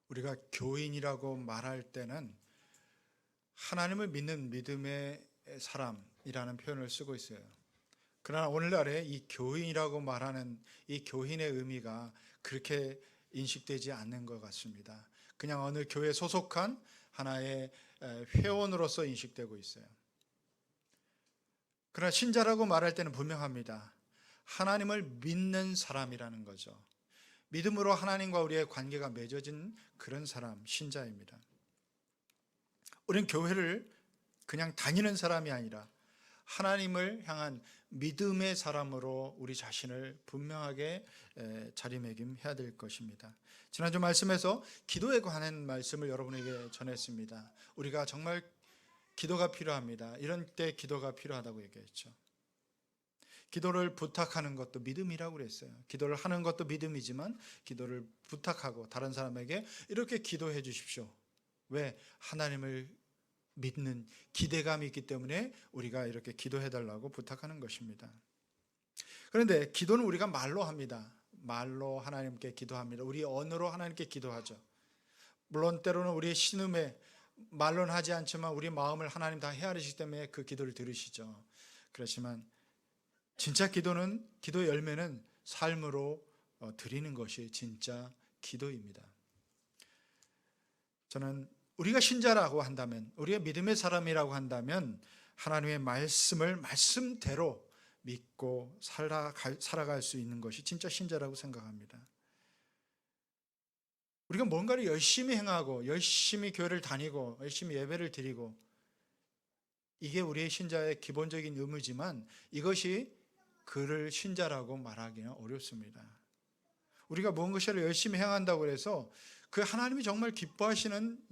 우리가 교인이라고 말할 때는 하나님을 믿는 믿음의 사람이라는 표현을 쓰고 있어요. 그러나 오늘날에 이 교인이라고 말하는 이 교인의 의미가 그렇게 인식되지 않는 것 같습니다. 그냥 어느 교회에 소속한 하나의 회원으로서 인식되고 있어요. 그러나 신자라고 말할 때는 분명합니다. 하나님을 믿는 사람이라는 거죠. 믿음으로 하나님과 우리의 관계가 맺어진 그런 사람, 신자입니다. 우리는 교회를 그냥 다니는 사람이 아니라 하나님을 향한 믿음의 사람으로 우리 자신을 분명하게 자리매김해야 될 것입니다. 지난주 말씀에서 기도에 관한 말씀을 여러분에게 전했습니다. 우리가 정말 기도가 필요합니다. 이런 때 기도가 필요하다고 얘기했죠. 기도를 부탁하는 것도 믿음이라고 그랬어요. 기도를 하는 것도 믿음이지만 기도를 부탁하고 다른 사람에게 이렇게 기도해 주십시오. 왜? 하나님을 믿는 기대감이 있기 때문에 우리가 이렇게 기도해 달라고 부탁하는 것입니다. 그런데 기도는 우리가 말로 합니다. 말로 하나님께 기도합니다. 우리 언어로 하나님께 기도하죠. 물론 때로는 우리의 신음에 말로는 하지 않지만 우리 마음을 하나님 다 헤아리시기 때문에 그 기도를 들으시죠. 그렇지만 진짜 기도는, 기도의 열매는 삶으로 드리는 것이 진짜 기도입니다. 저는 우리가 신자라고 한다면, 우리가 믿음의 사람이라고 한다면 하나님의 말씀을 말씀대로 믿고 살아갈 수 있는 것이 진짜 신자라고 생각합니다. 우리가 뭔가를 열심히 행하고 열심히 교회를 다니고 열심히 예배를 드리고 이게 우리의 신자의 기본적인 의무지만 이것이 그를 신자라고 말하기는 어렵습니다. 우리가 무엇인가를 열심히 행한다고 해서 그 하나님이 정말 기뻐하시는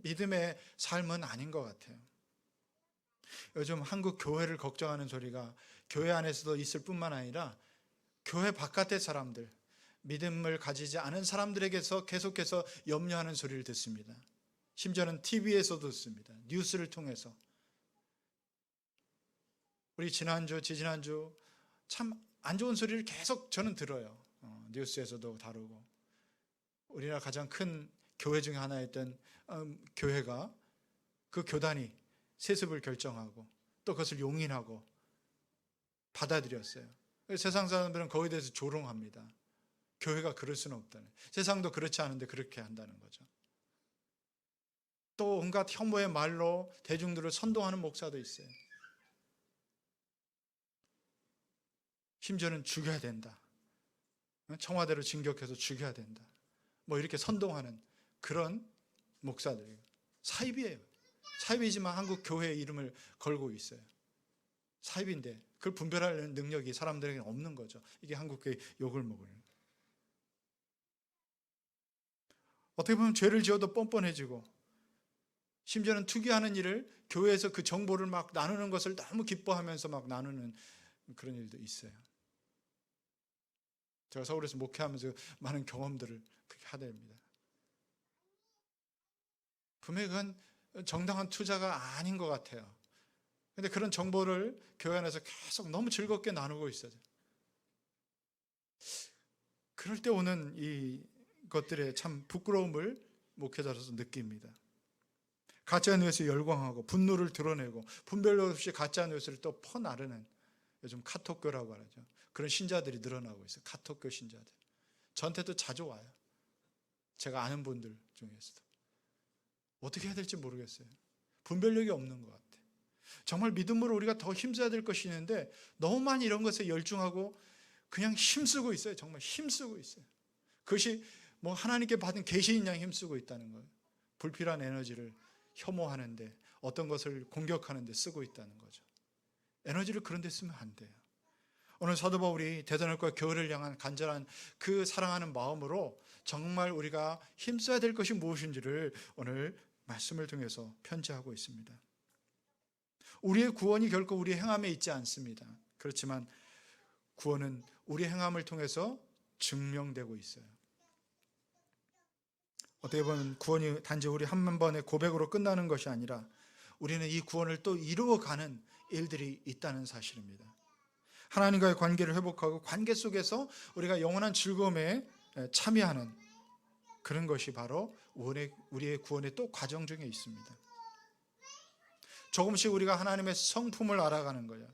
믿음의 삶은 아닌 것 같아요. 요즘 한국 교회를 걱정하는 소리가 교회 안에서도 있을 뿐만 아니라 교회 바깥의 사람들, 믿음을 가지지 않은 사람들에게서 계속해서 염려하는 소리를 듣습니다. 심지어는 TV에서도 듣습니다. 뉴스를 통해서. 우리 지난주, 지지난주 참 안 좋은 소리를 계속 저는 들어요. 뉴스에서도 다루고. 우리나라 가장 큰 교회 중에 하나였던 교회가 그 교단이 세습을 결정하고 또 그것을 용인하고 받아들였어요. 세상 사람들은 거기에 대해서 조롱합니다. 교회가 그럴 수는 없다는. 세상도 그렇지 않은데 그렇게 한다는 거죠. 또 온갖 혐오의 말로 대중들을 선동하는 목사도 있어요. 심지어는 죽여야 된다. 청와대로 진격해서 죽여야 된다. 뭐 이렇게 선동하는 그런 목사들이에요. 사입이에요. 사입이지만 한국 교회의 이름을 걸고 있어요. 사입인데 그걸 분별하는 능력이 사람들에게는 없는 거죠. 이게 한국 교회의 욕을 먹으려는. 어떻게 보면 죄를 지어도 뻔뻔해지고 심지어는 투기하는 일을 교회에서 그 정보를 막 나누는 것을 너무 기뻐하면서 막 나누는 그런 일도 있어요. 제가 서울에서 목회하면서 많은 경험들을 그렇게 하답니다. 분명히 그건 정당한 투자가 아닌 것 같아요. 그런데 그런 정보를 교회 안에서 계속 너무 즐겁게 나누고 있어요. 그럴 때 오는 이 것들의 참 부끄러움을 목회자로서 느낍니다. 가짜 뉴스에 열광하고 분노를 드러내고 분별 없이 가짜 뉴스를 또 퍼나르는 요즘 카톡교라고 하죠. 그런 신자들이 늘어나고 있어요. 카톡교 신자들. 저한테도 자주 와요. 제가 아는 분들 중에서도. 어떻게 해야 될지 모르겠어요. 분별력이 없는 것 같아요. 정말 믿음으로 우리가 더 힘써야 될 것이 있는데 너무 많이 이런 것에 열중하고 그냥 힘쓰고 있어요. 정말 힘쓰고 있어요. 그것이 뭐 하나님께 받은 계시인 양 힘쓰고 있다는 거예요. 불필요한 에너지를 혐오하는데 어떤 것을 공격하는 데 쓰고 있다는 거죠. 에너지를 그런 데 쓰면 안 돼요. 오늘 사도 바울이 데살로니가 교회를 향한 간절한 그 사랑하는 마음으로 정말 우리가 힘써야 될 것이 무엇인지를 오늘 말씀을 통해서 편지하고 있습니다. 우리의 구원이 결코 우리의 행함에 있지 않습니다. 그렇지만 구원은 우리 행함을 통해서 증명되고 있어요. 어떻게 보면 구원이 단지 우리 한 번의 고백으로 끝나는 것이 아니라 우리는 이 구원을 또 이루어가는 일들이 있다는 사실입니다. 하나님과의 관계를 회복하고 관계 속에서 우리가 영원한 즐거움에 참여하는 그런 것이 바로 우리의 구원의 또 과정 중에 있습니다. 조금씩 우리가 하나님의 성품을 알아가는 거예요.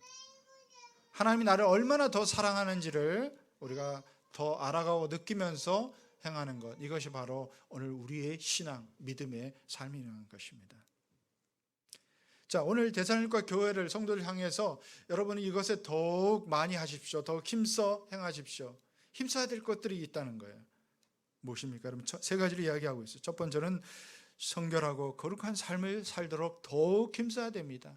하나님이 나를 얼마나 더 사랑하는지를 우리가 더 알아가고 느끼면서 행하는 것, 이것이 바로 오늘 우리의 신앙, 믿음의 삶이라는 것입니다. 자, 오늘 데살로니가 교회를, 성도를 향해서 여러분이 이것에 더욱 많이 하십시오. 더욱 힘써 행하십시오. 힘써야 될 것들이 있다는 거예요. 무엇입니까? 그럼 세 가지를 이야기하고 있어요. 첫 번째는 성결하고 거룩한 삶을 살도록 더욱 힘써야 됩니다.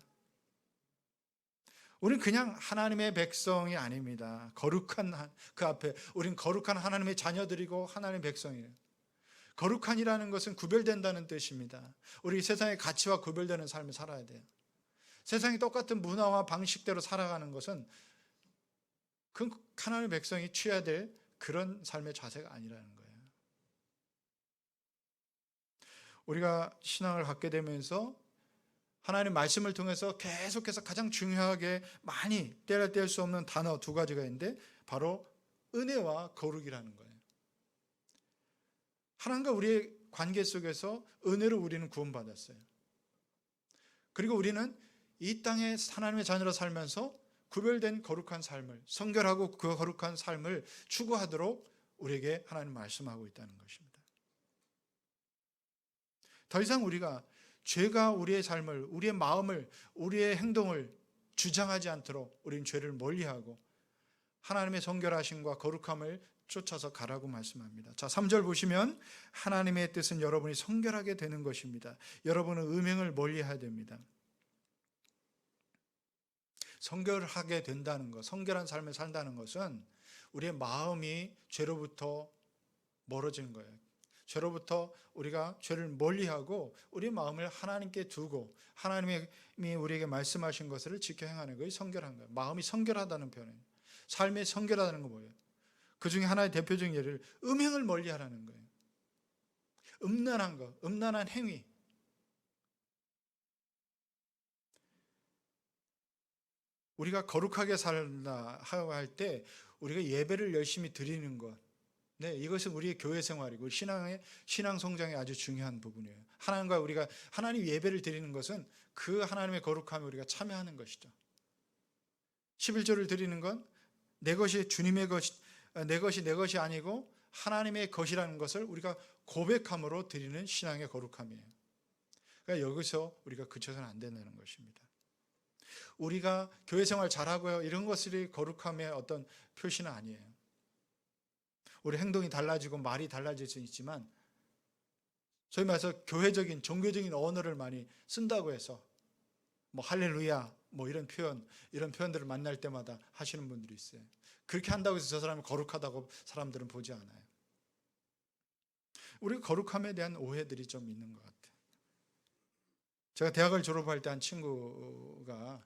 우리는 그냥 하나님의 백성이 아닙니다. 거룩한, 그 앞에 우리는 거룩한 하나님의 자녀들이고 하나님의 백성이에요. 거룩한이라는 것은 구별된다는 뜻입니다. 우리 세상의 가치와 구별되는 삶을 살아야 돼요. 세상이 똑같은 문화와 방식대로 살아가는 것은 그 하나님의 백성이 취해야 될 그런 삶의 자세가 아니라는 거예요. 우리가 신앙을 갖게 되면서 하나님 말씀을 통해서 계속해서 가장 중요하게 많이 뗄 수 없는 단어 두 가지가 있는데 바로 은혜와 거룩이라는 거예요. 하나님과 우리의 관계 속에서 은혜로 우리는 구원받았어요. 그리고 우리는 이 땅에 하나님의 자녀로 살면서 구별된 거룩한 삶을, 성결하고 그 거룩한 삶을 추구하도록 우리에게 하나님 말씀하고 있다는 것입니다. 더 이상 우리가 죄가 우리의 삶을, 우리의 마음을, 우리의 행동을 주장하지 않도록 우리는 죄를 멀리하고 하나님의 성결하심과 거룩함을 쫓아서 가라고 말씀합니다. 자, 3절 보시면 하나님의 뜻은 여러분이 성결하게 되는 것입니다. 여러분은 음행을 멀리해야 됩니다. 성결하게 된다는 것, 성결한 삶을 산다는 것은 우리의 마음이 죄로부터 멀어지는 거예요. 죄로부터 우리가 죄를 멀리하고 우리의 마음을 하나님께 두고 하나님이 우리에게 말씀하신 것을 지켜 행하는 것이 성결한 거예요. 마음이 성결하다는 표현이에요. 삶이 성결하다는 건 뭐예요? 그 중에 하나의 대표적인 예를 음행을 멀리하라는 거예요. 음란한 것, 음란한 행위. 우리가 거룩하게 살라 할 때 우리가 예배를 열심히 드리는 것, 네, 이것은 우리의 교회 생활이고 신앙 성장의 아주 중요한 부분이에요. 하나님과 우리가 하나님 예배를 드리는 것은 그 하나님의 거룩함에 우리가 참여하는 것이죠. 11조를 드리는 건 내 것이 주님의 것, 내 것이 내 것이 아니고 하나님의 것이라는 것을 우리가 고백함으로 드리는 신앙의 거룩함이에요. 그러니까 여기서 우리가 그쳐서는 안 된다는 것입니다. 우리가 교회 생활 잘하고요, 이런 것들이 거룩함의 어떤 표시는 아니에요. 우리 행동이 달라지고 말이 달라질 수 있지만 소위 말해서 교회적인 종교적인 언어를 많이 쓴다고 해서 뭐 할렐루야 뭐 이런 표현들을 만날 때마다 하시는 분들이 있어요. 그렇게 한다고 해서 저 사람이 거룩하다고 사람들은 보지 않아요. 우리 거룩함에 대한 오해들이 좀 있는 것 같아요. 제가 대학을 졸업할 때 한 친구가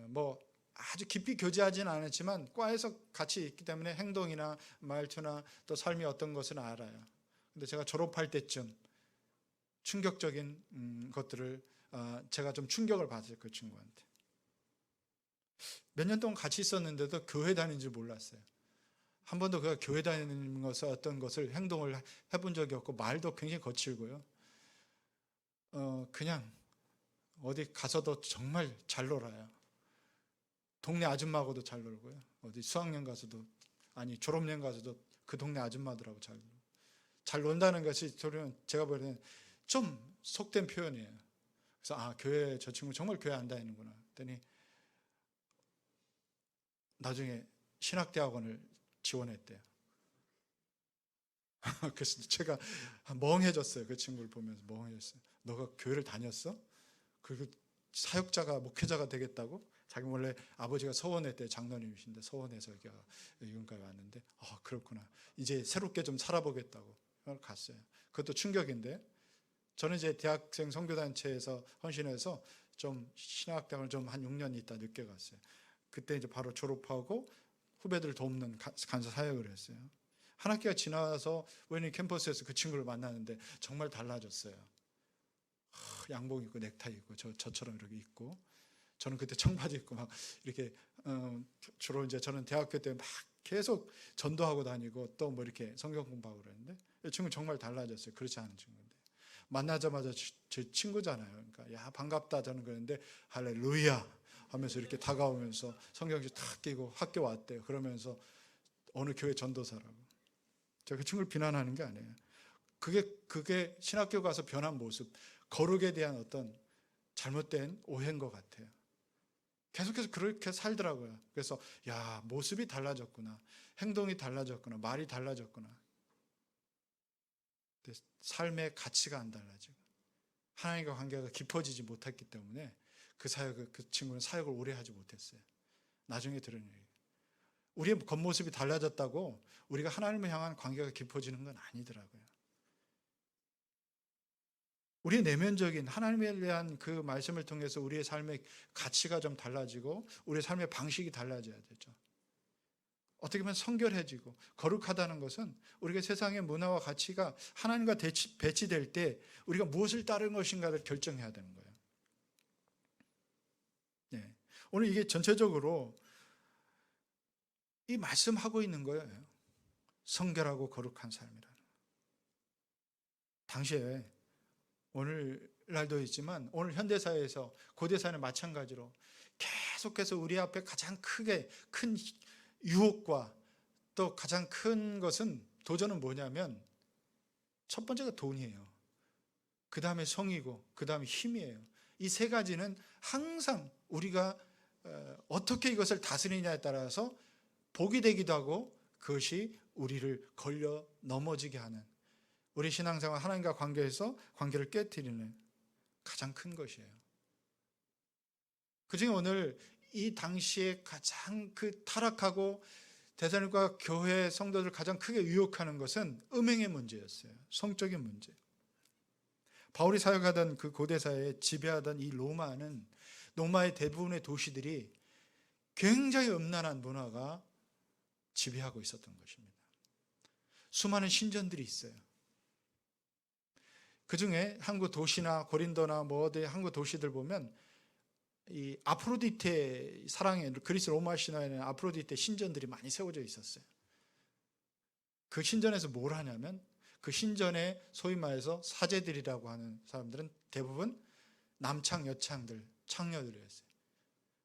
뭐 아주 깊이 교제하지는 않았지만 과에서 같이 있기 때문에 행동이나 말투나 또 삶이 어떤 것은 알아요. 근데 제가 졸업할 때쯤 충격적인 것들을 제가 좀 충격을 받았어요. 그 친구한테. 몇 년 동안 같이 있었는데도 교회 다니는 줄 몰랐어요. 한 번도 그가 교회 다니는 것을 어떤 것을 행동을 해본 적이 없고 말도 굉장히 거칠고요. 그냥 어디 가서도 정말 잘 놀아요. 동네 아줌마하고도 잘 놀고요. 어디 수학여행 가서도, 아니 졸업여행 가서도 그 동네 아줌마들하고 잘 논다는 것이 제가 보기에는 좀 속된 표현이에요. 그래서 교회 저 친구 정말 교회 안 다니는구나 했더니 나중에 신학대학원을 지원했대요. 그래서 제가 멍해졌어요. 그 친구를 보면서 멍해졌어요. 너가 교회를 다녔어? 그리고 사역자가 목회자가 되겠다고? 자기 원래 아버지가 서원회 장로님이신데 서원에서 여기까지 왔는데 그렇구나. 이제 새롭게 좀 살아보겠다고 갔어요. 그것도 충격인데 저는 이제 대학생 선교단체에서 헌신해서 좀 신학대학을 좀 한 6년 있다 늦게 갔어요. 그때 이제 바로 졸업하고 후배들 돕는 간사 사역을 했어요. 한 학기가 지나서 우연히 캠퍼스에서 그 친구를 만나는데 정말 달라졌어요. 양복 입고 넥타이 입고 저처럼 이렇게 입고 저는 그때 청바지 입고 막 이렇게 주로 이제 저는 대학교 때 막 계속 전도하고 다니고 또 뭐 이렇게 성경 공부하고 그러는데 이 친구 정말 달라졌어요. 그렇지 않은 친구인데 만나자마자 제 친구잖아요. 그러니까 야 반갑다 저는 그러는데 할렐루야 하면서 이렇게 다가오면서 성경지 탁 끼고 학교 왔대요. 그러면서 어느 교회 전도사라고. 제가 그 친구를 비난하는 게 아니에요. 그게 신학교 가서 변한 모습, 거룩에 대한 어떤 잘못된 오해인 것 같아요. 계속해서 그렇게 살더라고요. 그래서 야 모습이 달라졌구나, 행동이 달라졌구나, 말이 달라졌구나. 삶의 가치가 안 달라지고 하나님과 관계가 깊어지지 못했기 때문에 그 친구는 사역을 오래 하지 못했어요. 나중에 들은 얘기. 우리의 겉모습이 달라졌다고 우리가 하나님을 향한 관계가 깊어지는 건 아니더라고요. 우리의 내면적인 하나님에 대한 그 말씀을 통해서 우리의 삶의 가치가 좀 달라지고 우리의 삶의 방식이 달라져야 되죠. 어떻게 보면 성결해지고 거룩하다는 것은 우리가 세상의 문화와 가치가 하나님과 배치될 때 우리가 무엇을 따르는 것인가를 결정해야 되는 거예요. 네. 오늘 이게 전체적으로 이 말씀하고 있는 거예요. 성결하고 거룩한 삶이라는. 당시에 오늘날도 있지만 오늘 현대사회에서 고대사회는 마찬가지로 계속해서 우리 앞에 가장 큰 유혹과 또 가장 큰 것은 도전은 뭐냐면 첫 번째가 돈이에요. 그 다음에 성이고 그 다음에 힘이에요. 이 세 가지는 항상 우리가 어떻게 이것을 다스리냐에 따라서 복이 되기도 하고 그것이 우리를 걸려 넘어지게 하는 우리 신앙생활 하나님과 관계에서 관계를 깨뜨리는 가장 큰 것이에요. 그중에 오늘 이 당시에 가장 타락하고 데살로니가 교회 성도들 가장 크게 유혹하는 것은 음행의 문제였어요. 성적인 문제. 바울이 사역하던 그 고대사회에 지배하던 이 로마의 대부분의 도시들이 굉장히 음란한 문화가 지배하고 있었던 것입니다. 수많은 신전들이 있어요. 그 중에 한국 도시나 고린도나 어디 한국 도시들 보면 이 아프로디테 사랑의 그리스 로마 신화에는 아프로디테 신전들이 많이 세워져 있었어요. 그 신전에서 뭘 하냐면 그 신전에 소위 말해서 사제들이라고 하는 사람들은 대부분 남창 여창들, 창녀들이었어요.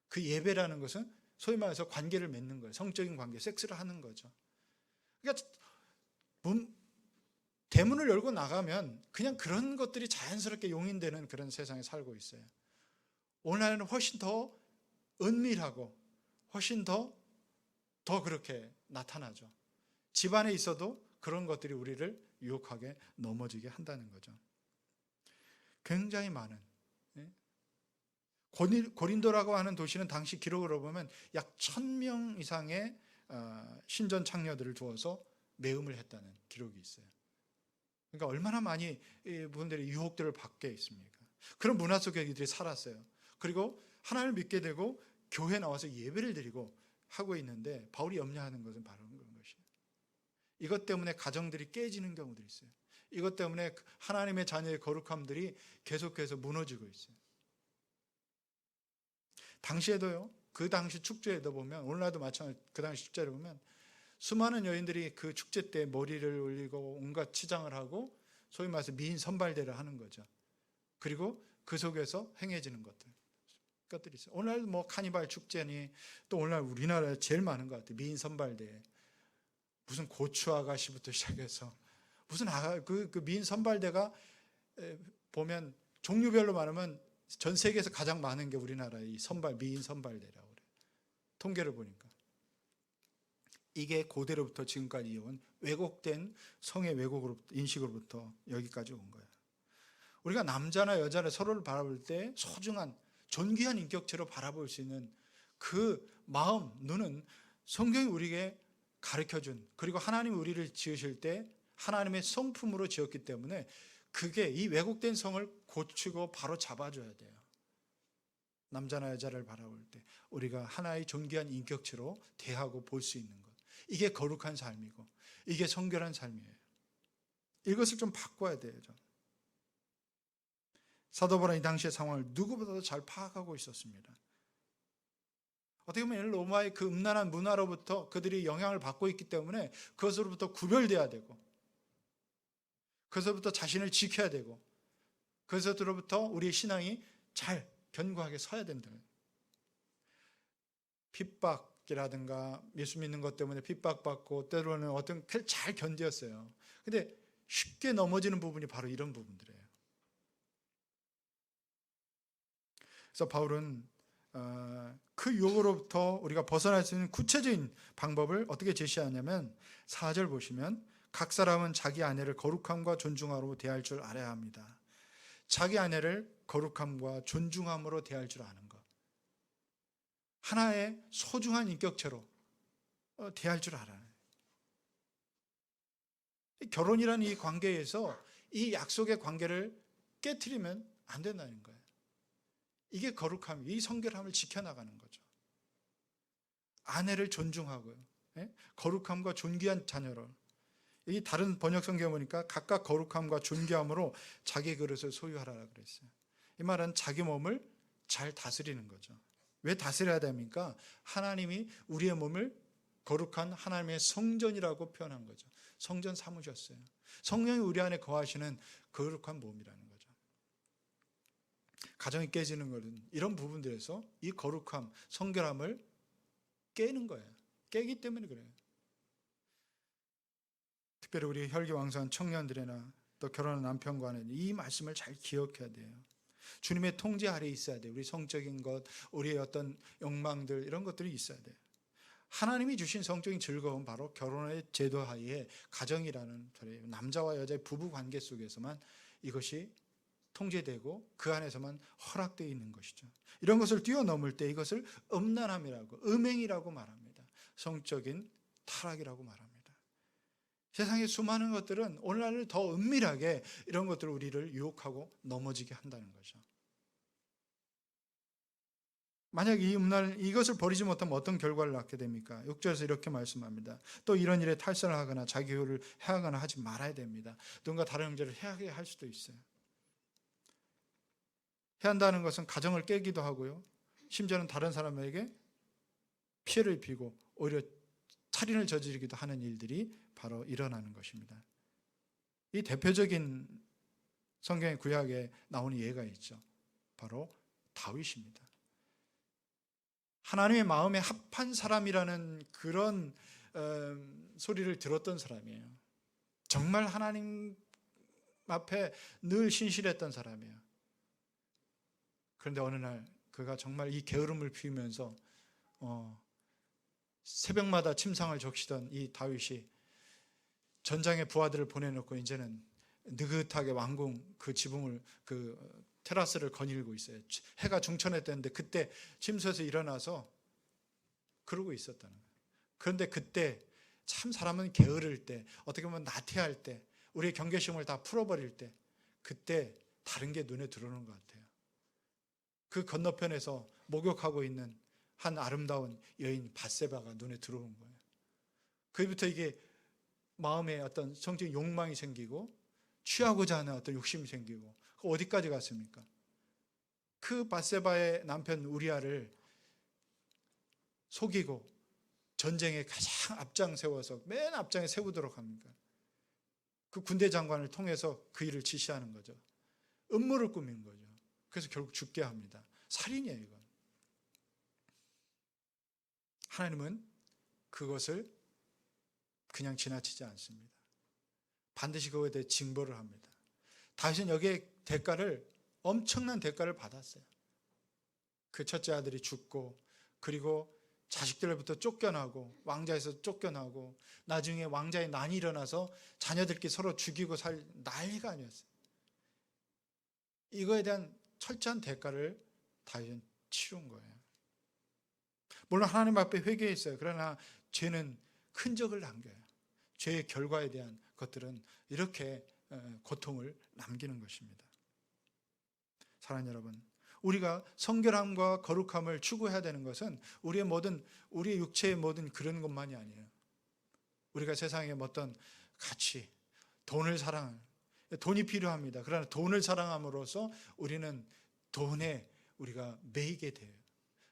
그 예배라는 것은 소위 말해서 관계를 맺는 거예요. 성적인 관계, 섹스를 하는 거죠. 그러니까 대문을 열고 나가면 그냥 그런 것들이 자연스럽게 용인되는 그런 세상에 살고 있어요. 오늘날에는 훨씬 더 은밀하고 훨씬 더 그렇게 나타나죠. 집안에 있어도 그런 것들이 우리를 유혹하게 넘어지게 한다는 거죠. 굉장히 많은 고린도라고 하는 도시는 당시 기록으로 보면 약 1000명 이상의 신전 창녀들을 두어서 매음을 했다는 기록이 있어요. 그러니까 얼마나 많이 분들이 유혹들을 받게 있습니까? 그런 문화 속에 이들이 살았어요. 그리고 하나님을 믿게 되고 교회에 나와서 예배를 드리고 하고 있는데 바울이 염려하는 것은 바로 그런 것이에요. 이것 때문에 가정들이 깨지는 경우들이 있어요. 이것 때문에 하나님의 자녀의 거룩함들이 계속해서 무너지고 있어요. 당시에도요, 그 당시 축제에도 보면, 오늘날도 마찬가지 그 당시 축제를 보면 수많은 여인들이 그 축제 때 머리를 올리고 온갖 치장을 하고 소위 말해서 미인 선발대를 하는 거죠. 그리고 그 속에서 행해지는 것들이 있어요. 오늘날 카니발 축제니 또 오늘날 우리나라에 제일 많은 것 같아요. 미인 선발대. 무슨 고추 아가씨부터 시작해서 무슨 그 미인 선발대가 보면 종류별로 말하면 전 세계에서 가장 많은 게 우리나라의 미인 선발대라고 그래요. 통계를 보니까. 이게 고대로부터 지금까지 이어온 왜곡된 성의 인식으로부터 여기까지 온 거예요. 우리가 남자나 여자를 서로를 바라볼 때 소중한 존귀한 인격체로 바라볼 수 있는 그 마음, 눈은 성경이 우리에게 가르쳐준, 그리고 하나님이 우리를 지으실 때 하나님의 성품으로 지었기 때문에 그게 이 왜곡된 성을 고치고 바로 잡아줘야 돼요. 남자나 여자를 바라볼 때 우리가 하나의 존귀한 인격체로 대하고 볼 수 있는 것, 이게 거룩한 삶이고 이게 성결한 삶이에요. 이것을 좀 바꿔야 돼요. 사도 바울은 이 당시의 상황을 누구보다도 잘 파악하고 있었습니다. 어떻게 보면 로마의 그 음란한 문화로부터 그들이 영향을 받고 있기 때문에 그것으로부터 구별돼야 되고, 그것으로부터 자신을 지켜야 되고, 그것으로부터 우리의 신앙이 잘 견고하게 서야 된다. 핍박이라든가 예수 믿는 것 때문에 핍박받고 때로는 어떤 잘 견디었어요. 근데 쉽게 넘어지는 부분이 바로 이런 부분들이에요. 그래서 바울은 그 유혹으로부터 우리가 벗어날 수 있는 구체적인 방법을 어떻게 제시하냐면 4절 보시면 각 사람은 자기 아내를 거룩함과 존중함으로 대할 줄 알아야 합니다. 자기 아내를 거룩함과 존중함으로 대할 줄 아는 것. 하나의 소중한 인격체로 대할 줄 알아요. 결혼이라는 이 관계에서 이 약속의 관계를 깨트리면 안 된다는 거예요. 이게 거룩함, 이 성결함을 지켜나가는 거죠. 아내를 존중하고요. 거룩함과 존귀한 자녀로. 이 다른 번역 성경에 보니까 각각 거룩함과 존귀함으로 자기 그릇을 소유하라고 그랬어요. 이 말은 자기 몸을 잘 다스리는 거죠. 왜 다스려야 됩니까? 하나님이 우리의 몸을 거룩한 하나님의 성전이라고 표현한 거죠. 성전 삼으셨어요. 성령이 우리 안에 거하시는 거룩한 몸이라는 거죠. 가정이 깨지는 것은 이런 부분들에서 이 거룩함, 성결함을 깨는 거예요. 깨기 때문에 그래요. 특별히 우리 혈기왕성한 청년들이나 또 결혼한 남편과는 이 말씀을 잘 기억해야 돼요. 주님의 통제 아래에 있어야 돼요. 우리 성적인 것, 우리의 어떤 욕망들 이런 것들이 있어야 돼요. 하나님이 주신 성적인 즐거움 바로 결혼의 제도 하에 가정이라는 남자와 여자의 부부 관계 속에서만 이것이 통제되고 그 안에서만 허락되어 있는 것이죠. 이런 것을 뛰어넘을 때 이것을 음란함이라고, 음행이라고 말합니다. 성적인 타락이라고 말합니다. 세상의 수많은 것들은 오늘날을 더 은밀하게 이런 것들을 우리를 유혹하고 넘어지게 한다는 거죠. 만약 이것을 버리지 못하면 어떤 결과를 낳게 됩니까? 6절에서 이렇게 말씀합니다. 또 이런 일에 탈선을 하거나 자기 효를 해하거나 하지 말아야 됩니다. 누군가 다른 형제를 해하게 할 수도 있어요. 해한다는 것은 가정을 깨기도 하고요. 심지어는 다른 사람에게 피해를 입히고 오히려 살인을 저지르기도 하는 일들이 바로 일어나는 것입니다. 이 대표적인 성경의 구약에 나오는 예가 있죠. 바로 다윗입니다. 하나님의 마음에 합한 사람이라는 그런 소리를 들었던 사람이에요. 정말 하나님 앞에 늘 신실했던 사람이에요. 그런데 어느 날 그가 정말 이 게으름을 피우면서 새벽마다 침상을 적시던 이 다윗이 전장의 부하들을 보내놓고 이제는 느긋하게 왕궁 그 지붕을 그 테라스를 거닐고 있어요. 해가 중천했다는데 그때 침소에서 일어나서 그러고 있었다는 거예요. 그런데 그때 참 사람은 게으를 때, 어떻게 보면 나태할 때, 우리의 경계심을 다 풀어버릴 때, 그때 다른 게 눈에 들어오는 것 같아요. 그 건너편에서 목욕하고 있는 한 아름다운 여인 밧세바가 눈에 들어온 거예요. 그부터 이게 마음에 어떤 성적인 욕망이 생기고 취하고자 하는 어떤 욕심이 생기고 어디까지 갔습니까? 그 밧세바의 남편 우리아를 속이고 전쟁에 가장 앞장 세워서 맨 앞장에 세우도록 합니까? 그 군대 장관을 통해서 그 일을 지시하는 거죠. 음모를 꾸민 거죠. 그래서 결국 죽게 합니다. 살인이에요, 이건. 하나님은 그것을 그냥 지나치지 않습니다. 반드시 그거에 대해 징벌을 합니다. 다윗은 여기에 엄청난 대가를 받았어요. 그 첫째 아들이 죽고, 그리고 자식들부터 쫓겨나고, 왕자에서 쫓겨나고, 나중에 왕자의 난이 일어나서 자녀들끼리 서로 죽이고 살 난리가 아니었어요. 이거에 대한 철저한 대가를 다윗은 치룬 거예요. 물론 하나님 앞에 회개했어요. 그러나 죄는 흔적을 남겨요. 죄의 결과에 대한 것들은 이렇게 고통을 남기는 것입니다. 사랑하는 여러분, 우리가 성결함과 거룩함을 추구해야 되는 것은 우리의 육체의 모든 그런 것만이 아니에요. 우리가 세상의 어떤 가치, 돈이 필요합니다. 그러나 돈을 사랑함으로써 우리는 돈에 우리가 매이게 돼요.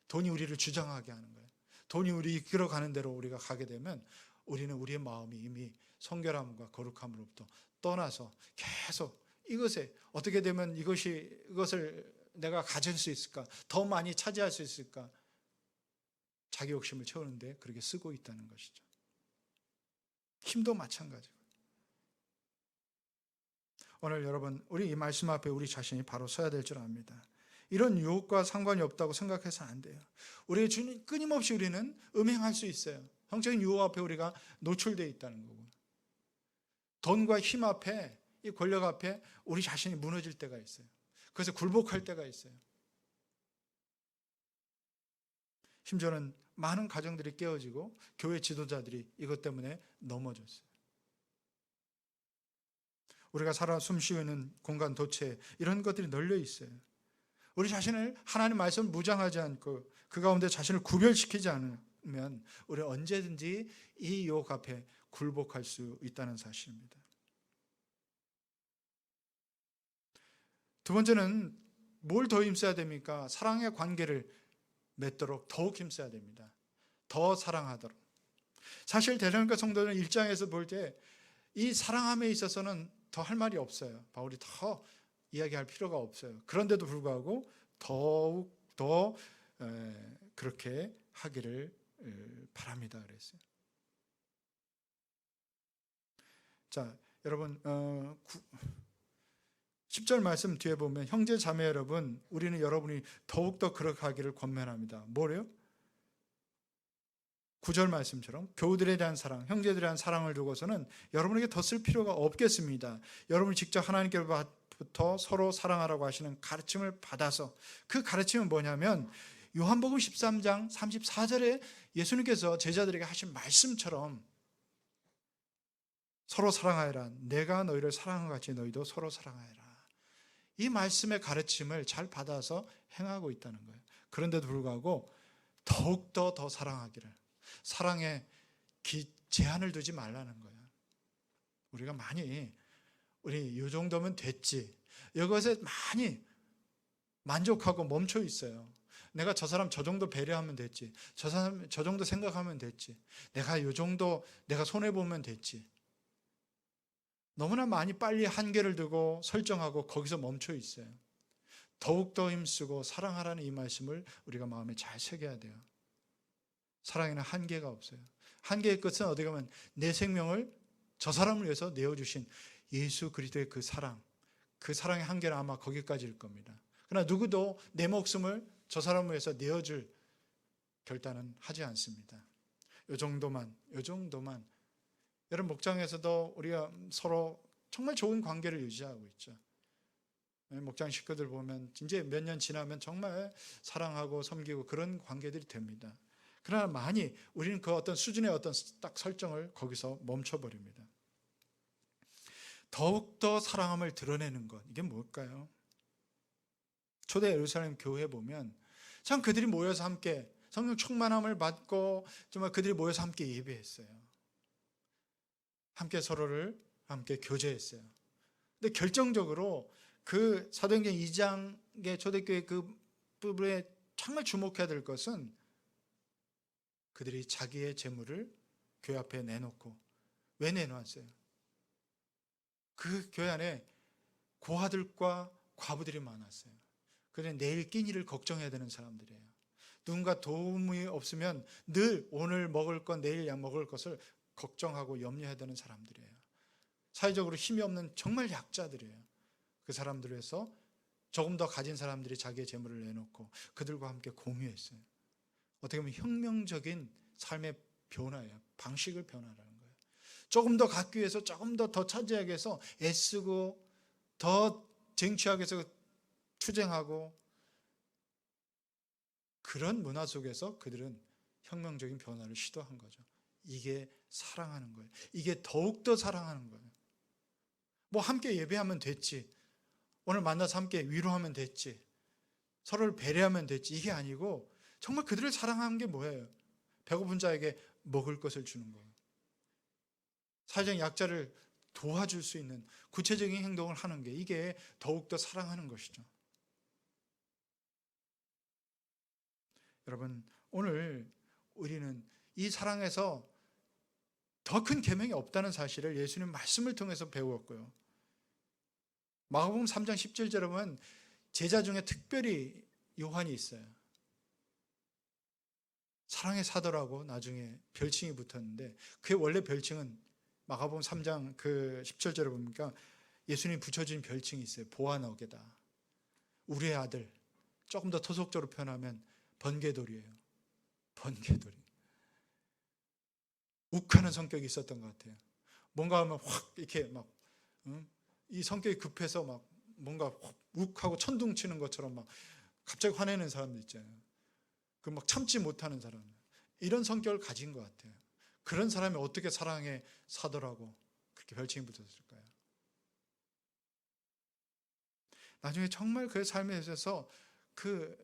돈이 우리를 주장하게 하는 거예요. 돈이 우리 이끌어가는 대로 우리가 가게 되면 우리는 우리의 마음이 이미 성결함과 거룩함으로부터 떠나서 계속 이것에 어떻게 되면 이것을 내가 가질 수 있을까? 더 많이 차지할 수 있을까? 자기 욕심을 채우는데 그렇게 쓰고 있다는 것이죠. 힘도 마찬가지고. 오늘 여러분, 우리 이 말씀 앞에 우리 자신이 바로 서야 될 줄 압니다. 이런 유혹과 상관이 없다고 생각해서 안 돼요. 우리 주님 끊임없이 우리는 음행할 수 있어요. 성적인 유혹 앞에 우리가 노출되어 있다는 거고, 돈과 힘 앞에, 이 권력 앞에 우리 자신이 무너질 때가 있어요. 그래서 굴복할 때가 있어요. 심지어는 많은 가정들이 깨어지고 교회 지도자들이 이것 때문에 넘어졌어요. 우리가 살아 숨쉬는 공간 도처에 이런 것들이 널려 있어요. 우리 자신을 하나님 말씀을 무장하지 않고 그 가운데 자신을 구별시키지 않으면 우리 언제든지 이 유혹 앞에 굴복할 수 있다는 사실입니다. 두 번째는 뭘 더 힘써야 됩니까? 사랑의 관계를 맺도록 더욱 힘써야 됩니다. 더 사랑하도록. 사실 대사로니가 성도는 1장에서 볼 때 이 사랑함에 있어서는 더 할 말이 없어요. 바울이 더 이야기할 필요가 없어요. 그런데도 불구하고 더욱 더 그렇게 하기를 바랍니다. 그랬어요. 자, 여러분 10절 말씀 뒤에 보면 형제 자매 여러분, 우리는 여러분이 더욱더 그렇게 하기를 권면합니다. 뭐래요? 9절 말씀처럼 교우들에 대한 사랑, 형제들에 대한 사랑을 두고서는 여러분에게 더 쓸 필요가 없겠습니다. 여러분이 직접 하나님께로부터 서로 사랑하라고 하시는 가르침을 받아서, 그 가르침은 뭐냐면 요한복음 13장 34절에 예수님께서 제자들에게 하신 말씀처럼 서로 사랑하여라. 내가 너희를 사랑한 것 같이 너희도 서로 사랑하여라. 이 말씀의 가르침을 잘 받아서 행하고 있다는 거예요. 그런데도 불구하고 더욱더 더 사랑하기를, 사랑에 제한을 두지 말라는 거예요. 우리가 많이 우리 이 정도면 됐지, 이것에 많이 만족하고 멈춰 있어요. 내가 저 사람 저 정도 배려하면 됐지, 저 사람 저 정도 생각하면 됐지, 내가 이 정도 내가 손해보면 됐지. 너무나 많이 빨리 한계를 두고 설정하고 거기서 멈춰 있어요. 더욱더 힘쓰고 사랑하라는 이 말씀을 우리가 마음에 잘 새겨야 돼요. 사랑에는 한계가 없어요. 한계의 끝은 어디 가면 내 생명을 저 사람을 위해서 내어주신 예수 그리스도의 그 사랑, 그 사랑의 한계는 아마 거기까지일 겁니다. 그러나 누구도 내 목숨을 저 사람을 위해서 내어줄 결단은 하지 않습니다. 요 정도만. 여러분, 목장에서도 우리가 서로 정말 좋은 관계를 유지하고 있죠. 목장 식구들 보면 이제 몇 년 지나면 정말 사랑하고 섬기고 그런 관계들이 됩니다. 그러나 많이 우리는 그 어떤 수준의 어떤 딱 설정을 거기서 멈춰버립니다. 더욱더 사랑함을 드러내는 것, 이게 뭘까요? 초대 예루살렘 교회 보면 참 그들이 모여서 함께 성령 충만함을 받고 정말 그들이 모여서 함께 예배했어요. 함께 서로를 함께 교제했어요. 근데 결정적으로 그 사도행전 2장의 초대교회 그 부분에 정말 주목해야 될 것은 그들이 자기의 재물을 교회 앞에 내놓고, 왜 내놓았어요? 그 교회 안에 고아들과 과부들이 많았어요. 그들은 내일 끼니를 걱정해야 되는 사람들이에요. 누군가 도움이 없으면 늘 오늘 먹을 것, 내일 약 먹을 것을 걱정하고 염려해야 되는 사람들이에요. 사회적으로 힘이 없는 정말 약자들이에요. 그 사람들을 위해서 조금 더 가진 사람들이 자기의 재물을 내놓고 그들과 함께 공유했어요. 어떻게 보면 혁명적인 삶의 변화예요. 방식을 변화라는 거예요. 조금 더 갖기 위해서 조금 더 차지하기 위해서 애쓰고 더 쟁취하기 위해서 투쟁하고, 그런 문화 속에서 그들은 혁명적인 변화를 시도한 거죠. 이게 사랑하는 거예요. 이게 더욱더 사랑하는 거예요. 뭐 함께 예배하면 됐지, 오늘 만나서 함께 위로하면 됐지, 서로를 배려하면 됐지, 이게 아니고 정말 그들을 사랑하는 게 뭐예요? 배고픈 자에게 먹을 것을 주는 거예요. 사회적 약자를 도와줄 수 있는 구체적인 행동을 하는 게, 이게 더욱더 사랑하는 것이죠. 여러분, 오늘 우리는 이 사랑에서 더 큰 계명이 없다는 사실을 예수님 말씀을 통해서 배웠고요. 마가복음 3장 17절에 보면 제자 중에 특별히 요한이 있어요. 사랑의 사도라고 나중에 별칭이 붙었는데, 그의 원래 별칭은 마가복음 3장 그 17절에 보니까 예수님이 붙여준 별칭이 있어요. 보아너게다. 우리의 아들. 조금 더 토속적으로 표현하면 번개돌이에요. 번개돌이. 욱하는 성격이 있었던 것 같아요. 뭔가 하면 확 이렇게 막, 이 성격이 급해서 막 뭔가 욱하고 천둥치는 것처럼 막 갑자기 화내는 사람도 있잖아요. 그 막 참지 못하는 사람. 이런 성격을 가진 것 같아요. 그런 사람이 어떻게 사랑의 사도라고 그렇게 별칭이 붙었을까요? 나중에 정말 그의 삶에 있어서 그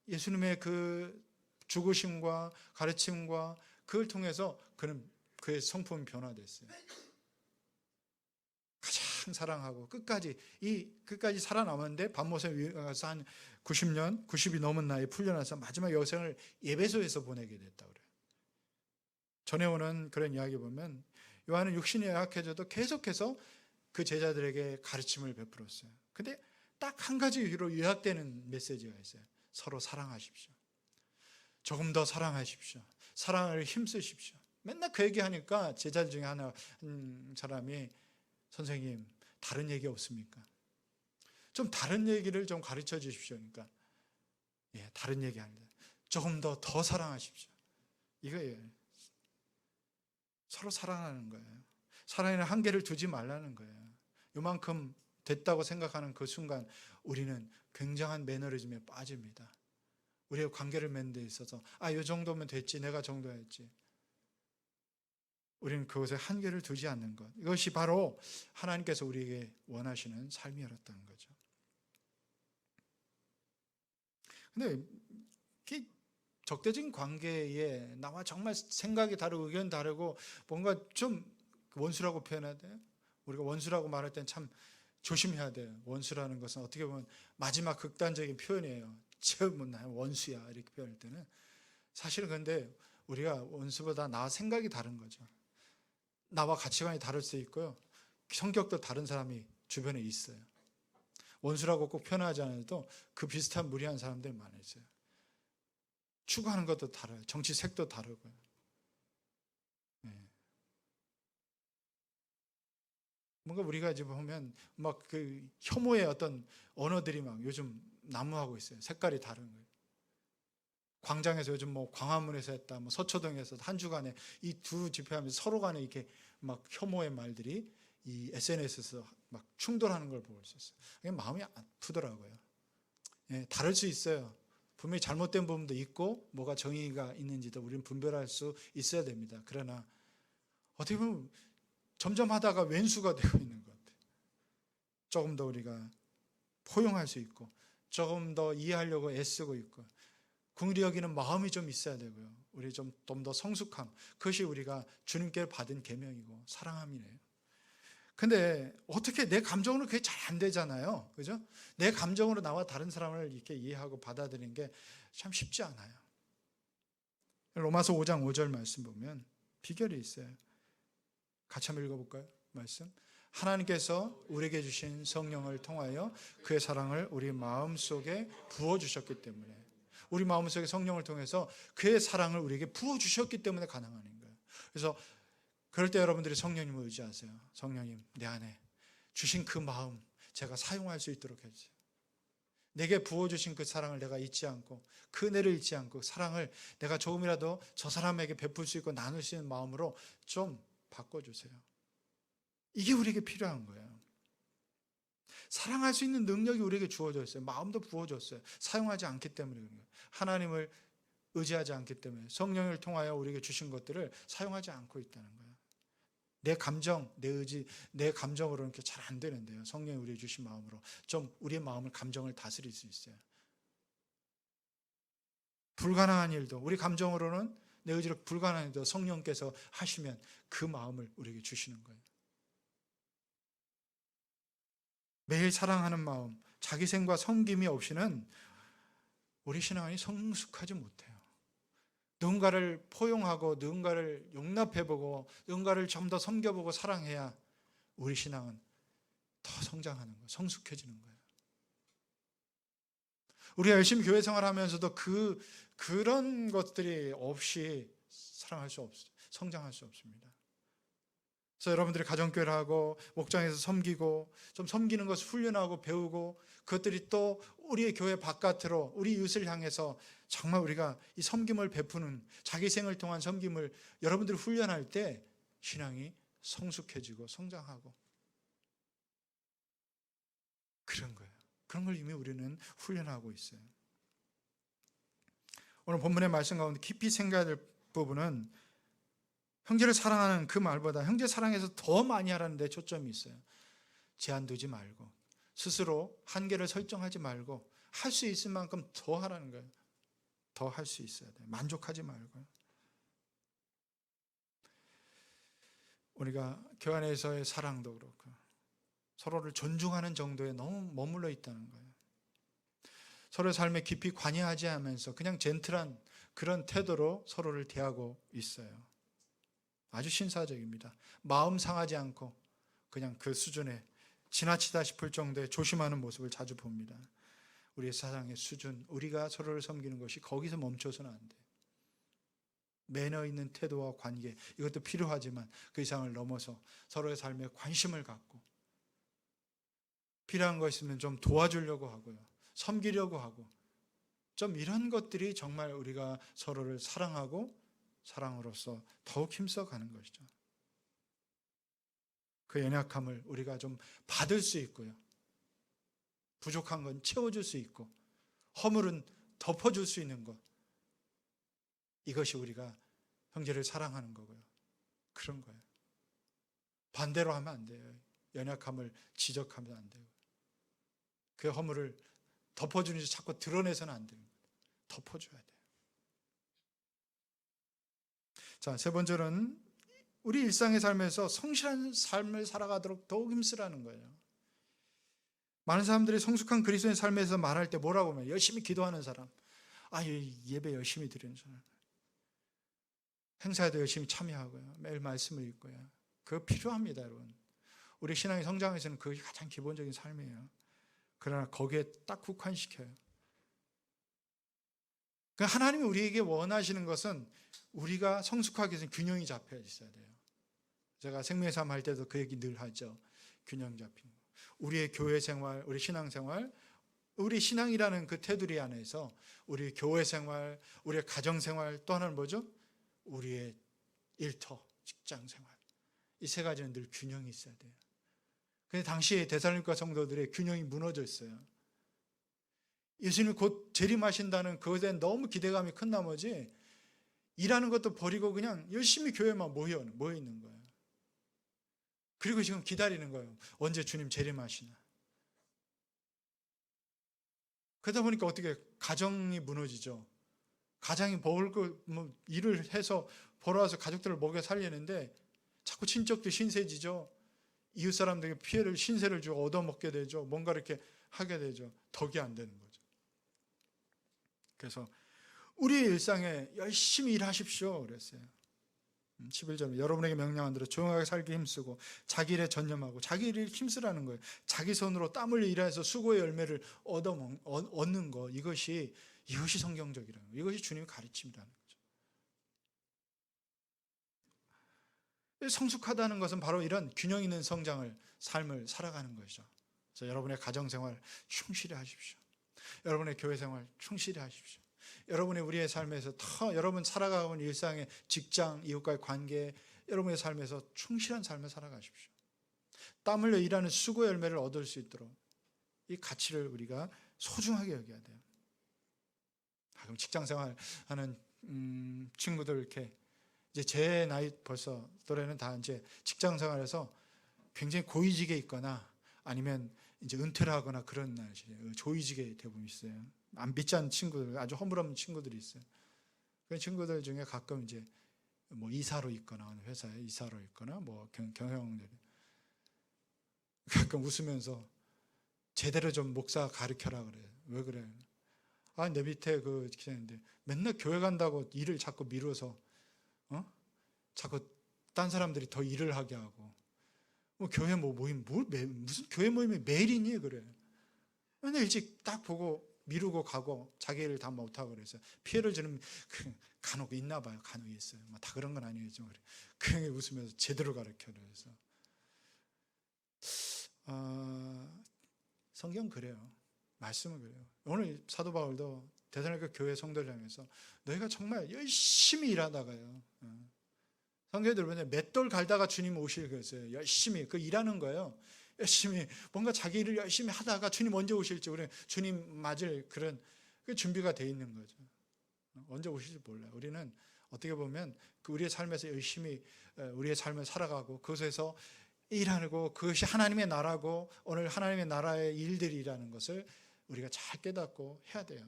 예수님의 그 죽으심과 가르침과 그걸 통해서 그의 성품이 변화됐어요. 가장 사랑하고 끝까지 살아남았는데 반모섬에 가서 한 90년, 90이 넘은 나이에 풀려나서 마지막 여생을 예배소에서 보내게 됐다고 그래요. 전해오는 그런 이야기 보면 요한은 육신이 약해져도 계속해서 그 제자들에게 가르침을 베풀었어요. 근데 딱 한 가지로 요약되는 메시지가 있어요. 서로 사랑하십시오. 조금 더 사랑하십시오. 사랑을 힘쓰십시오. 맨날 그 얘기하니까 제자 중에 한 사람이 선생님 다른 얘기 없습니까? 좀 다른 얘기를 좀 가르쳐 주십시오. 그러니까 다른 얘기 아닙니다. 조금 더 사랑하십시오. 이거예요. 서로 사랑하는 거예요. 사랑에는 한계를 두지 말라는 거예요. 요만큼 됐다고 생각하는 그 순간 우리는 굉장한 매너리즘에 빠집니다. 우리의 관계를 맺는 데 있어서 이 정도면 됐지, 내가 정도였지. 우리는 그것에 한계를 두지 않는 것. 이것이 바로 하나님께서 우리에게 원하시는 삶이었다는 거죠. 근데 적대적인 관계에 나와 정말 생각이 다르고 의견 다르고 뭔가 좀 원수라고 표현해야 돼요. 우리가 원수라고 말할 땐 참 조심해야 돼요. 원수라는 것은 어떻게 보면 마지막 극단적인 표현이에요. 난 원수야 이렇게 표현할 때는 사실은 근데 우리가 원수보다 나와 생각이 다른 거죠. 나와 가치관이 다를 수 있고요. 성격도 다른 사람이 주변에 있어요. 원수라고 꼭 표현하지 않아도 그 비슷한 무리한 사람들이 많이 있어요. 추구하는 것도 달라요. 정치색도 다르고요. 뭔가 우리가 이제 보면 막 그 혐오의 어떤 언어들이 막 요즘 난무하고 있어요. 색깔이 다른 거예요. 광장에서 요즘 뭐 광화문에서 했다, 뭐 서초동에서 한 주간에 이 두 집회하면서 서로 간에 이렇게 막 혐오의 말들이 이 SNS에서 막 충돌하는 걸 볼 수 있어요. 그게 마음이 아프더라고요. 다를 수 있어요. 분명히 잘못된 부분도 있고 뭐가 정의가 있는지도 우리는 분별할 수 있어야 됩니다. 그러나 어떻게 보면 점점 하다가 왼수가 되고 있는 것 같아요. 조금 더 우리가 포용할 수 있고 조금 더 이해하려고 애쓰고 있고 긍휼히 여기는 마음이 좀 있어야 되고요. 우리 좀 더 성숙함, 그것이 우리가 주님께 받은 계명이고 사랑함이네요. 근데 어떻게 내 감정으로 그게 잘 안 되잖아요. 그죠? 내 감정으로 나와 다른 사람을 이렇게 이해하고 받아들이는 게 참 쉽지 않아요. 로마서 5장 5절 말씀 보면 비결이 있어요. 같이 한번 읽어볼까요? 말씀. 하나님께서 우리에게 주신 성령을 통하여 그의 사랑을 우리 마음속에 부어주셨기 때문에, 우리 마음속에 성령을 통해서 그의 사랑을 우리에게 부어주셨기 때문에 가능한 거예요. 그래서 그럴 때 여러분들이 성령님을 의지하세요. 성령님, 내 안에 주신 그 마음 제가 사용할 수 있도록 해주세요. 내게 부어주신 그 사랑을 내가 잊지 않고, 그 은혜를 잊지 않고, 사랑을 내가 조금이라도 저 사람에게 베풀 수 있고 나눌 수 있는 마음으로 좀 바꿔주세요. 이게 우리에게 필요한 거예요. 사랑할 수 있는 능력이 우리에게 주어졌어요. 마음도 부어졌어요. 사용하지 않기 때문에 그런 거예요. 하나님을 의지하지 않기 때문에, 성령을 통하여 우리에게 주신 것들을 사용하지 않고 있다는 거예요. 내 감정, 내 의지, 내 감정으로는 그렇게 잘 안 되는데요. 성령이 우리에게 주신 마음으로 좀 우리의 마음을, 감정을 다스릴 수 있어요. 불가능한 일도, 우리 감정으로는 내 의지로 불가능한 일도 성령께서 하시면 그 마음을 우리에게 주시는 거예요. 매일 사랑하는 마음, 자기생과 섬김이 없이는 우리 신앙이 성숙하지 못해요. 누군가를 포용하고 누군가를 용납해보고 누군가를 좀 더 섬겨보고 사랑해야 우리 신앙은 더 성장하는 거예요. 성숙해지는 거예요. 우리가 열심히 교회 생활하면서도 그런 것들이 없이 사랑할 수 없어요. 성장할 수 없습니다. 그래서 여러분들이 가정교회를 하고 목장에서 섬기고 좀 섬기는 것을 훈련하고 배우고 그것들이 또 우리의 교회 바깥으로 우리 이웃을 향해서 정말 우리가 이 섬김을 베푸는 자기 생을 통한 섬김을 여러분들이 훈련할 때 신앙이 성숙해지고 성장하고 그런 거예요. 그런 걸 이미 우리는 훈련하고 있어요. 오늘 본문의 말씀 가운데 깊이 생각해야 될 부분은 형제를 사랑하는 그 말보다 형제 사랑해서 더 많이 하라는 데 초점이 있어요. 제한 두지 말고 스스로 한계를 설정하지 말고 할 수 있을 만큼 더 하라는 거예요. 더 할 수 있어야 돼요. 만족하지 말고요. 우리가 교회 안에서의 사랑도 그렇고 서로를 존중하는 정도에 너무 머물러 있다는 거예요. 서로의 삶에 깊이 관여하지 않으면서 그냥 젠틀한 그런 태도로 서로를 대하고 있어요. 아주 신사적입니다. 마음 상하지 않고 그냥 그 수준에 지나치다 싶을 정도의 조심하는 모습을 자주 봅니다. 우리의 사랑의 수준, 우리가 서로를 섬기는 것이 거기서 멈춰서는 안 돼요. 매너 있는 태도와 관계, 이것도 필요하지만 그 이상을 넘어서 서로의 삶에 관심을 갖고 필요한 거 있으면 좀 도와주려고 하고요. 섬기려고 하고 좀 이런 것들이 정말 우리가 서로를 사랑하고 사랑으로서 더욱 힘써가는 것이죠. 그 연약함을 우리가 좀 받을 수 있고요. 부족한 건 채워줄 수 있고 허물은 덮어줄 수 있는 것. 이것이 우리가 형제를 사랑하는 거고요. 그런 거예요. 반대로 하면 안 돼요. 연약함을 지적하면 안 돼요. 그 허물을 덮어주는지 자꾸 드러내서는 안 돼요. 덮어줘야 돼요. 자, 세 번째는 우리 일상의 삶에서 성실한 삶을 살아가도록 더욱 힘쓰라는 거예요. 많은 사람들이 성숙한 그리스도의 삶에서 말할 때 뭐라고 하면 열심히 기도하는 사람, 예배 열심히 드리는 사람, 행사에도 열심히 참여하고요, 매일 말씀을 읽고요. 그거 필요합니다, 여러분. 우리 신앙의 성장에서는 그것이 가장 기본적인 삶이에요. 그러나 거기에 딱 국한시켜요. 하나님이 우리에게 원하시는 것은 우리가 성숙하기 위해서는 균형이 잡혀 있어야 돼요. 제가 생명의 삶 할 때도 그 얘기 늘 하죠. 균형 잡힌 거. 우리의 교회 생활, 우리 신앙 생활, 우리 신앙이라는 그 테두리 안에서 우리 교회 생활, 우리의 가정 생활, 또 하나는 뭐죠? 우리의 일터, 직장 생활. 이 세 가지는 늘 균형이 있어야 돼요. 근데 당시에 데살로니가 성도들의 균형이 무너져 있어요. 예수님이 곧 재림하신다는 그것에 대한 너무 기대감이 큰 나머지 일하는 것도 버리고 그냥 열심히 교회만 모여 있는 거예요. 그리고 지금 기다리는 거예요. 언제 주님 재림하시나. 그러다 보니까 어떻게 가정이 무너지죠. 가장이 일을 해서 벌어와서 가족들을 먹여 살리는데 자꾸 친척들 신세지죠. 이웃 사람들에게 피해를 신세를 주고 얻어먹게 되죠. 뭔가 이렇게 하게 되죠. 덕이 안 되는 거죠. 그래서 우리 일상에 열심히 일하십시오 그랬어요. 11절에 여러분에게 명령한 대로 조용하게 살기 힘쓰고 자기 일에 전념하고 자기 일에 힘쓰라는 거예요. 자기 손으로 땀 흘려 일해서 수고의 열매를 얻는 거, 이것이 성경적이라는 거예요. 이것이 주님의 가르침이라는 거죠. 성숙하다는 것은 바로 이런 균형 있는 삶을 살아가는 것이죠. 그래서 여러분의 가정생활 충실히 하십시오. 여러분의 교회생활 충실히 하십시오. 여러분의 우리의 삶에서 여러분 살아가는 일상의 직장, 이웃과의 관계, 여러분의 삶에서 충실한 삶을 살아가십시오. 땀 흘려 일하는 수고의 열매를 얻을 수 있도록 이 가치를 우리가 소중하게 여겨야 돼요. 그럼 직장생활 하는 친구들 이렇게 이제 제 나이 벌써 또래는 다 이제 직장생활에서 굉장히 고위직에 있거나 아니면 이제 은퇴를 하거나 그런 날이에요. 조이직에 대부분 있어요. 안 믿지 않는 친구들, 아주 허물없는 친구들이 있어요. 그 친구들 중에 가끔 이제 뭐 이사로 있거나 회사에 이사로 있거나 뭐 경영들 가끔 웃으면서 제대로 좀 목사 가르쳐라 그래요. 왜 그래요? 아, 내 밑에 그 기자인데 맨날 교회 간다고 일을 자꾸 미뤄서 자꾸 딴 사람들이 더 일을 하게 하고 뭐 교회 모임 무슨 교회 모임이 매일이니 그래. 맨날 일찍 딱 보고 미루고 가고 자기 일을 다 못하고 그래서 피해를 주는 간혹 있나 봐요. 간혹 있어요. 뭐 다 그런 건 아니겠지만 그래. 그 형이 웃으면서 제대로 가르쳐. 그래서 성경 그래요. 말씀은 그래요. 오늘 사도 바울도 데살로니가 교회 성도를 향해서 너희가 정말 열심히 일하다가요. 성경에 들어보면 맷돌 갈다가 주님 오실 그랬어요. 열심히 그 일하는 거예요. 열심히 뭔가 자기 일을 열심히 하다가 주님 언제 오실지 우리 주님 맞을 그런 그 준비가 돼 있는 거죠. 언제 오실지 몰라요. 우리는 어떻게 보면 그 우리의 삶에서 열심히 우리의 삶을 살아가고 그것에서 일하고 그것이 하나님의 나라고 오늘 하나님의 나라의 일들이라는 것을 우리가 잘 깨닫고 해야 돼요.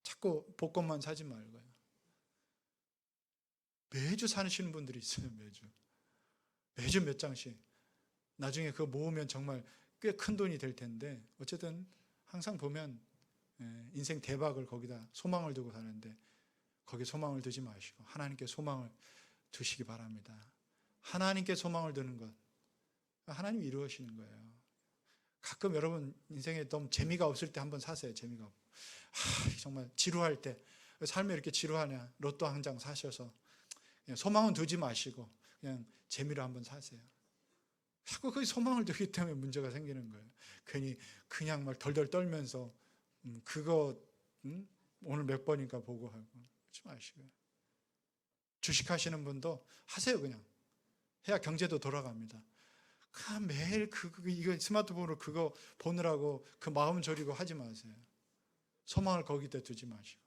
자꾸 복권만 사지 말고요. 매주 사시는 분들이 있어요. 매주 몇 장씩. 나중에 그거 모으면 정말 꽤 큰 돈이 될 텐데 어쨌든 항상 보면 인생 대박을 거기다 소망을 두고 사는데 거기에 소망을 두지 마시고 하나님께 소망을 두시기 바랍니다. 하나님께 소망을 두는 것 하나님이 이루시는 거예요. 가끔 여러분 인생에 너무 재미가 없을 때 한번 사세요. 재미가 없고 정말 지루할 때 삶에 이렇게 지루하냐 로또 한 장 사셔서 그냥 소망은 두지 마시고 그냥 재미로 한번 사세요. 자꾸 그 소망을 두기 때문에 문제가 생기는 거예요. 괜히 그냥 막 덜덜 떨면서 그거 오늘 몇 번인가 보고 하고 그러지 마시고요. 주식하시는 분도 하세요. 그냥 해야 경제도 돌아갑니다. 매일 이거 스마트폰으로 그거 보느라고 그 마음 졸이고 하지 마세요. 소망을 거기다 두지 마시고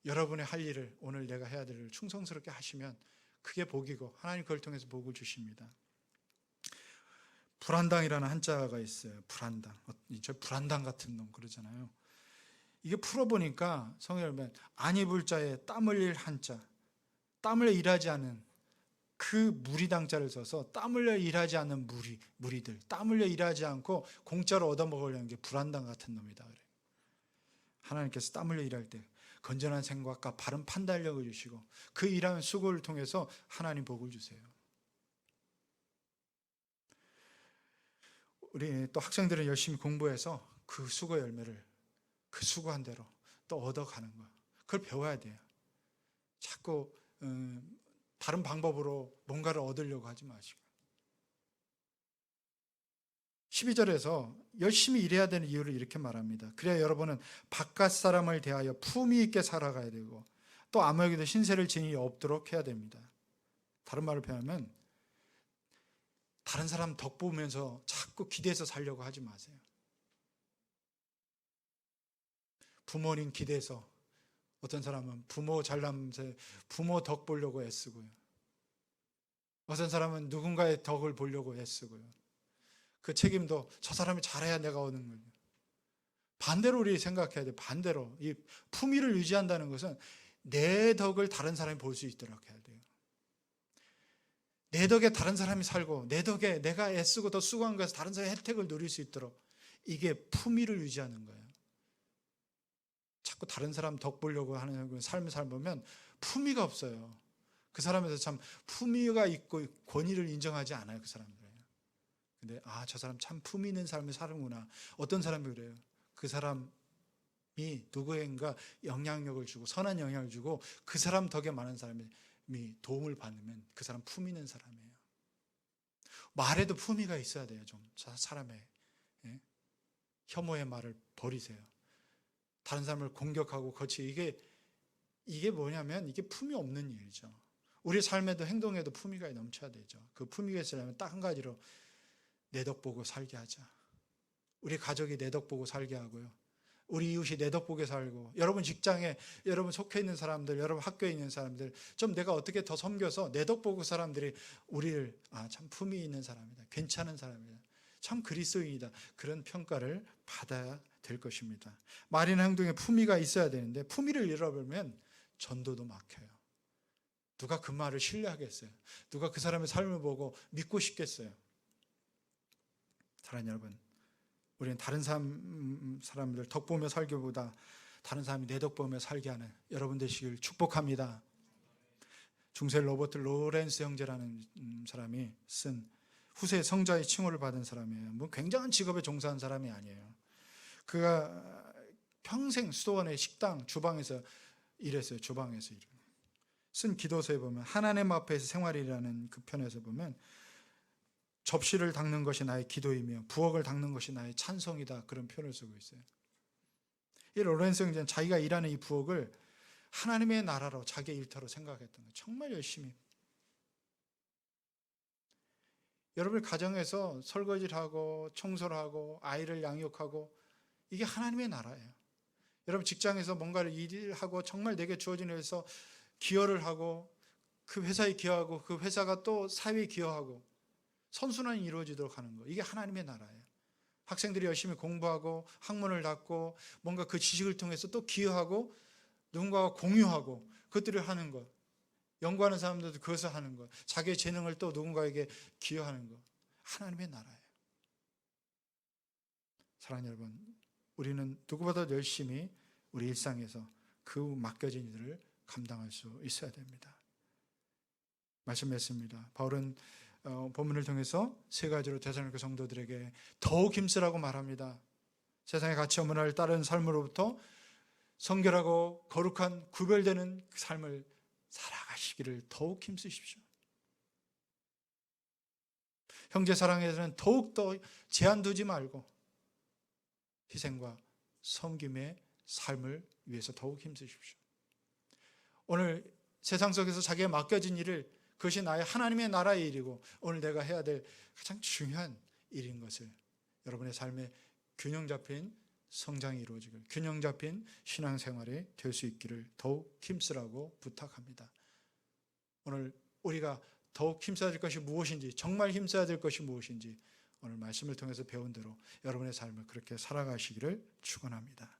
여러분의 할 일을 오늘 내가 해야 될 일을 충성스럽게 하시면 그게 복이고 하나님 그걸 통해서 복을 주십니다. 불안당이라는 한자가 있어요. 불안당. 저 불안당 같은 놈 그러잖아요. 이게 풀어보니까 성경에 보면 안 입을 자에 땀 흘릴 한자, 땀 흘려 일하지 않은 그 무리당자를 써서 땀 흘려 일하지 않는 무리들, 땀 흘려 일하지 않고 공짜로 얻어먹으려는 게 불안당 같은 놈이다 그래요. 하나님께서 땀 흘려 일할 때 건전한 생각과 바른 판단력을 주시고 그 일하는 수고를 통해서 하나님 복을 주세요. 우리 또 학생들은 열심히 공부해서 그 수고 열매를 그 수고한 대로 또 얻어가는 거예요. 그걸 배워야 돼요. 자꾸 다른 방법으로 뭔가를 얻으려고 하지 마시고 12절에서 열심히 일해야 되는 이유를 이렇게 말합니다. 그래야 여러분은 바깥 사람을 대하여 품위 있게 살아가야 되고 또 아무에게도 신세를 지니 없도록 해야 됩니다. 다른 말로 표현하면 다른 사람 덕 보면서 자꾸 기대해서 살려고 하지 마세요. 부모님 기대서 어떤 사람은 부모 잘나면서 부모 덕 보려고 애쓰고요. 어떤 사람은 누군가의 덕을 보려고 애쓰고요. 그 책임도 저 사람이 잘해야 내가 얻는 거예요. 반대로 우리 생각해야 돼요. 반대로 이 품위를 유지한다는 것은 내 덕을 다른 사람이 볼 수 있도록 해야 돼요. 내 덕에 다른 사람이 살고 내 덕에 내가 애쓰고 더 수고한 것에서 다른 사람의 혜택을 누릴 수 있도록 이게 품위를 유지하는 거예요. 자꾸 다른 사람 덕 보려고 하는 삶을 살보면 품위가 없어요. 그 사람에서 참 품위가 있고 권위를 인정하지 않아요. 그 사람들은. 근데 저 사람 참 품위 있는 삶을 사는구나. 어떤 사람이 그래요. 그 사람이 누구인가 영향력을 주고 선한 영향을 주고 그 사람 덕에 많은 사람이 도움을 받으면 그 사람 품위 있는 사람이에요. 말에도 품위가 있어야 돼요. 좀 사람의 혐오의 말을 버리세요. 다른 사람을 공격하고 이게 뭐냐면 이게 품위 없는 일이죠. 우리 삶에도 행동에도 품위가 넘쳐야 되죠. 그 품위가 있으려면 딱 한 가지로 내 덕 보고 살게 하자. 우리 가족이 내 덕 보고 살게 하고요. 우리 이웃이 내 덕 보게 살고 여러분 직장에 여러분 속해 있는 사람들 여러분 학교에 있는 사람들 좀 내가 어떻게 더 섬겨서 내 덕 보고 사람들이 우리를 참 품위 있는 사람이다. 괜찮은 사람이다. 참 그리스도인이다. 그런 평가를 받아야 될 것입니다. 말이나 행동에 품위가 있어야 되는데 품위를 잃어버리면 전도도 막혀요. 누가 그 말을 신뢰하겠어요? 누가 그 사람의 삶을 보고 믿고 싶겠어요? 사랑하는 여러분, 우리는 다른 사람들 덕 보며 살기보다 다른 사람이 내 덕 보며 살게 하는 여러분 되시길 축복합니다. 중세 로버트 로렌스 형제라는 사람이 쓴 후세 성자의 칭호를 받은 사람이에요. 뭐 굉장한 직업에 종사한 사람이 아니에요. 그가 평생 수도원의 식당 주방에서 일했어요. 주방에서 일을. 쓴 기도서에 보면 하나님 앞에서 생활이라는 그 편에서 보면 접시를 닦는 것이 나의 기도이며 부엌을 닦는 것이 나의 찬송이다, 그런 표현을 쓰고 있어요. 이 로렌스 형제는 자기가 일하는 이 부엌을 하나님의 나라로 자기의 일터로 생각했던 거예요. 정말 열심히. 여러분 가정에서 설거지를 하고 청소를 하고 아이를 양육하고 이게 하나님의 나라예요. 여러분 직장에서 뭔가를 일하고 정말 내게 주어진 일에서 기여를 하고 그 회사에 기여하고 그 회사가 또 사회에 기여하고 선순환이 이루어지도록 하는 거, 이게 하나님의 나라예요. 학생들이 열심히 공부하고 학문을 닦고 뭔가 그 지식을 통해서 또 기여하고 누군가와 공유하고 그것들을 하는 것, 연구하는 사람들도 그것을 하는 것, 자기의 재능을 또 누군가에게 기여하는 것, 하나님의 나라예요. 사랑하는 여러분, 우리는 누구보다 열심히 우리 일상에서 그 맡겨진 일을 감당할 수 있어야 됩니다. 말씀했습니다. 바울은 본문을 통해서 세 가지로 데살로니가 성도들에게 더욱 힘쓰라고 말합니다. 세상의 가치와 문화를 따르는 삶으로부터 성결하고 거룩한 구별되는 그 삶을 살아가시기를 더욱 힘쓰십시오. 형제 사랑에서는 더욱더 제한 두지 말고 희생과 섬김의 삶을 위해서 더욱 힘쓰십시오. 오늘 세상 속에서 자기가 맡겨진 일을, 그것이 나의 하나님의 나라의 일이고 오늘 내가 해야 될 가장 중요한 일인 것을 여러분의 삶에 균형 잡힌 성장이 이루어지길, 균형 잡힌 신앙생활이 될 수 있기를 더욱 힘쓰라고 부탁합니다. 오늘 우리가 더욱 힘써야 될 것이 무엇인지, 정말 힘써야 될 것이 무엇인지 오늘 말씀을 통해서 배운 대로 여러분의 삶을 그렇게 살아가시기를 축원합니다.